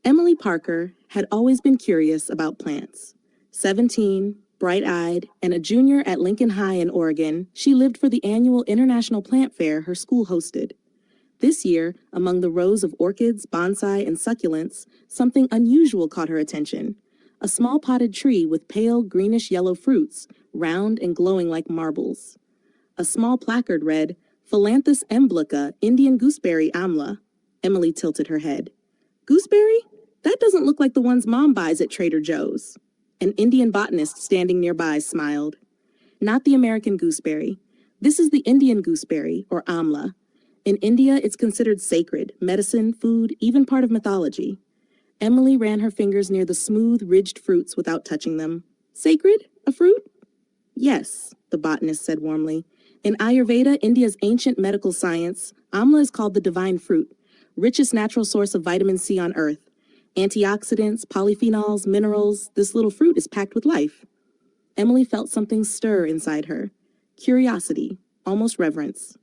Emily Parker had always been curious about plants. 17, bright-eyed, and a junior at Lincoln High in Oregon, she lived for the annual International Plant Fair her school hosted. This year, among the rows of orchids, bonsai, and succulents, something unusual caught her attention. A small potted tree with pale greenish-yellow fruits, round and glowing like marbles. A small placard read, "Phyllanthus Emblica, Indian Gooseberry Amla." Emily tilted her head. "Gooseberry? That doesn't look like the ones Mom buys at Trader Joe's." An Indian botanist standing nearby smiled. "Not the American gooseberry. This is the Indian gooseberry, or amla. In India, it's considered sacred, medicine, food, even part of mythology." Emily ran her fingers near the smooth, ridged fruits without touching them. "Sacred? A fruit?" "Yes," the botanist said warmly. "In Ayurveda, India's ancient medical science, amla is called the divine fruit, richest natural source of vitamin C on Earth. Antioxidants, polyphenols, minerals, this little fruit is packed with life." Emily felt something stir inside her. Curiosity, almost reverence.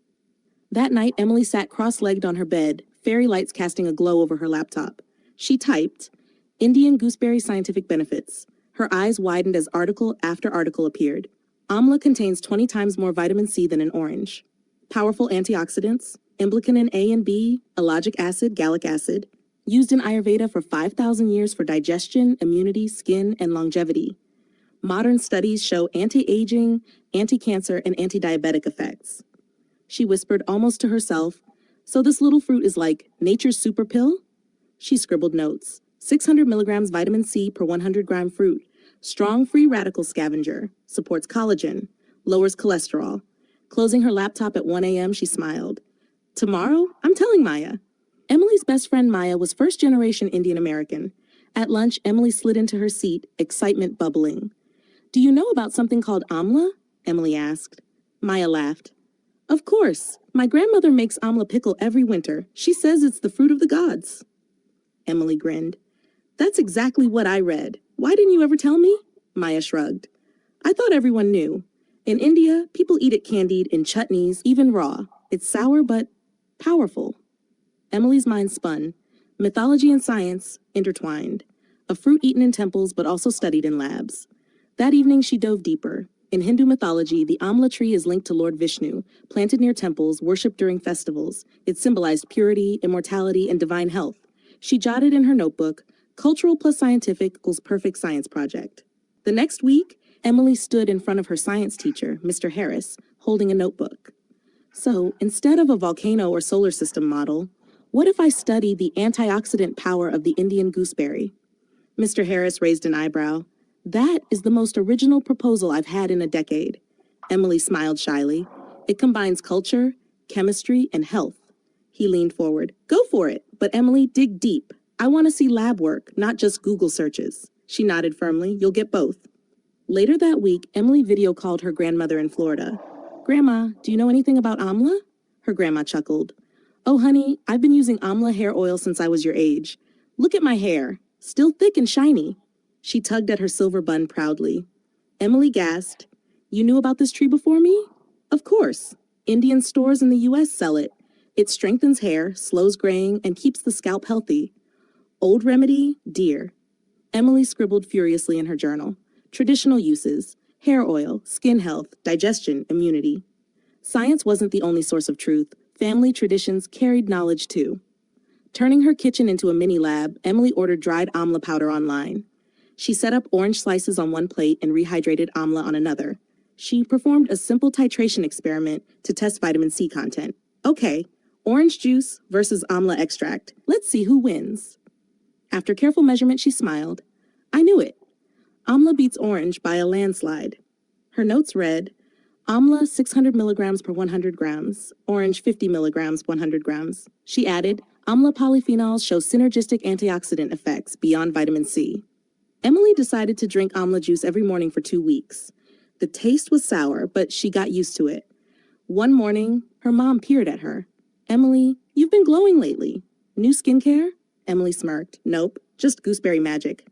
That night, Emily sat cross-legged on her bed, fairy lights casting a glow over her laptop. She typed, "Indian gooseberry scientific benefits." Her eyes widened as article after article appeared. Amla contains 20 times more vitamin C than an orange. Powerful antioxidants, Imblicanin A and B, ellagic acid, gallic acid, used in Ayurveda for 5,000 years for digestion, immunity, skin, and longevity. Modern studies show anti-aging, anti-cancer, and anti-diabetic effects. She whispered almost to herself, "So this little fruit is like nature's super pill?" She scribbled notes. 600 milligrams vitamin C per 100-gram fruit. Strong free radical scavenger. Supports collagen. Lowers cholesterol. Closing her laptop at 1 a.m., she smiled. "Tomorrow, I'm telling Maya." Emily's best friend Maya was first-generation Indian American. At lunch, Emily slid into her seat, excitement bubbling. "Do you know about something called amla?" Emily asked. Maya laughed. "Of course. My grandmother makes amla pickle every winter. She says it's the fruit of the gods." Emily grinned. "That's exactly what I read. Why didn't you ever tell me?" Maya shrugged. "I thought everyone knew. In India, people eat it candied, in chutneys, even raw. It's sour but powerful." Emily's mind spun. Mythology and science intertwined. A fruit eaten in temples but also studied in labs. That evening she dove deeper. In Hindu mythology, the amla tree is linked to Lord Vishnu, planted near temples, worshipped during festivals. It symbolized purity, immortality, and divine health. She jotted in her notebook, "Cultural plus scientific equals perfect science project." The next week, Emily stood in front of her science teacher, Mr. Harris, holding a notebook. "So, instead of a volcano or solar system model, what if I study the antioxidant power of the Indian gooseberry?" Mr. Harris raised an eyebrow. "That is the most original proposal I've had in a decade." Emily smiled shyly. "It combines culture, chemistry, and health." He leaned forward. "Go for it, but Emily, dig deep. I want to see lab work, not just Google searches." She nodded firmly. "You'll get both." Later that week, Emily video called her grandmother in Florida. "Grandma, do you know anything about amla?" Her grandma chuckled. "Oh, honey, I've been using amla hair oil since I was your age. Look at my hair. Still thick and shiny." She tugged at her silver bun proudly. Emily gasped. "You knew about this tree before me?" "Of course. Indian stores in the U.S. sell it. It strengthens hair, slows graying, and keeps the scalp healthy. Old remedy, dear." Emily scribbled furiously in her journal. Traditional uses: hair oil, skin health, digestion, immunity. Science wasn't the only source of truth. Family traditions carried knowledge too. Turning her kitchen into a mini lab, Emily ordered dried amla powder online. She set up orange slices on one plate and rehydrated amla on another. She performed a simple titration experiment to test vitamin C content. Okay, orange juice versus amla extract. Let's see who wins. After careful measurement, she smiled. "I knew it. Amla beats orange by a landslide." Her notes read, "Amla 600 milligrams per 100 grams, orange 50 milligrams 100 grams. She added, "Amla polyphenols show synergistic antioxidant effects beyond vitamin C." Emily decided to drink amla juice every morning for 2 weeks. The taste was sour, but she got used to it. One morning, her mom peered at her. "Emily, you've been glowing lately. New skincare?" Emily smirked. "Nope, just gooseberry magic."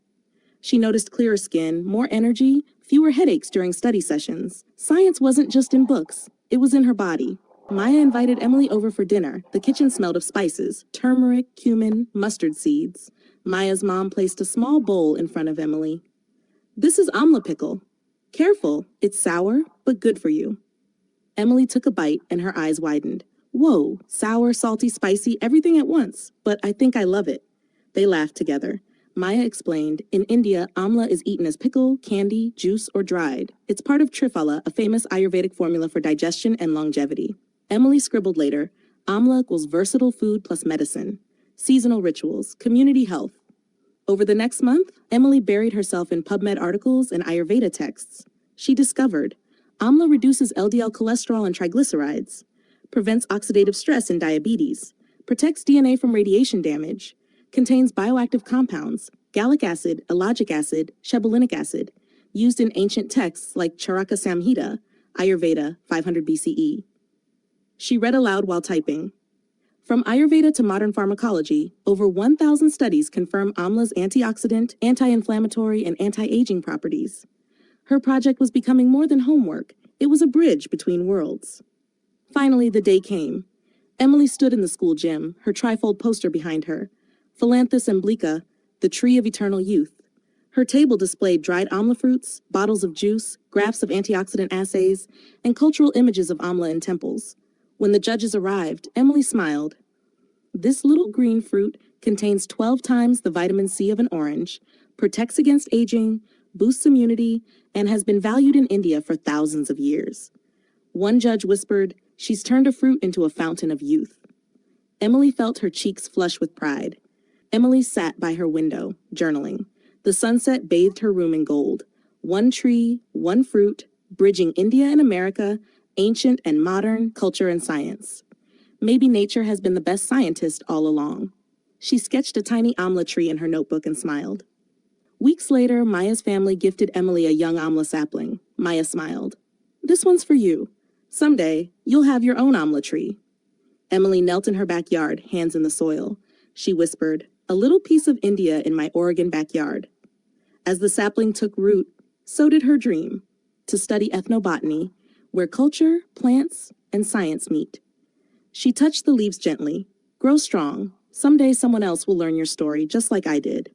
She noticed clearer skin, more energy, fewer headaches during study sessions. Science wasn't just in books, it was in her body. Maya invited Emily over for dinner. The kitchen smelled of spices, turmeric, cumin, mustard seeds. Maya's mom placed a small bowl in front of Emily. This is amla pickle. Careful, it's sour, but good for you. Emily took a bite and her eyes widened. Whoa, sour, salty, spicy, everything at once, but I think I love it. They laughed together. Maya explained, in India, amla is eaten as pickle, candy, juice, or dried. It's part of triphala, a famous Ayurvedic formula for digestion and longevity. Emily scribbled later, amla equals versatile food plus medicine. Seasonal rituals, community health. Over the next month, Emily buried herself in PubMed articles and Ayurveda texts. She discovered, amla reduces LDL cholesterol and triglycerides, prevents oxidative stress and diabetes, protects DNA from radiation damage, contains bioactive compounds, gallic acid, ellagic acid, shebulinic acid, used in ancient texts like Charaka Samhita, Ayurveda, 500 BCE. She read aloud while typing. From Ayurveda to modern pharmacology, over 1,000 studies confirm amla's antioxidant, anti-inflammatory, and anti-aging properties. Her project was becoming more than homework. It was a bridge between worlds. Finally, the day came. Emily stood in the school gym, her trifold poster behind her. Phyllanthus Emblica, the tree of eternal youth. Her table displayed dried amla fruits, bottles of juice, graphs of antioxidant assays, and cultural images of amla in temples. When the judges arrived, Emily smiled. This little green fruit contains 12 times the vitamin C of an orange, protects against aging, boosts immunity, and has been valued in India for thousands of years. One judge whispered, "She's turned a fruit into a fountain of youth." Emily felt her cheeks flush with pride. Emily sat by her window, journaling. The sunset bathed her room in gold. One tree, one fruit, bridging India and America, ancient and modern, culture and science. Maybe nature has been the best scientist all along. She sketched a tiny amla tree in her notebook and smiled. Weeks later, Maya's family gifted Emily a young amla sapling. Maya smiled. "This one's for you. Someday, you'll have your own amla tree." Emily knelt in her backyard, hands in the soil. She whispered, "A little piece of India in my Oregon backyard." As the sapling took root, so did her dream, to study ethnobotany, where culture, plants, and science meet. She touched the leaves gently. "Grow strong. Someday someone else will learn your story just like I did."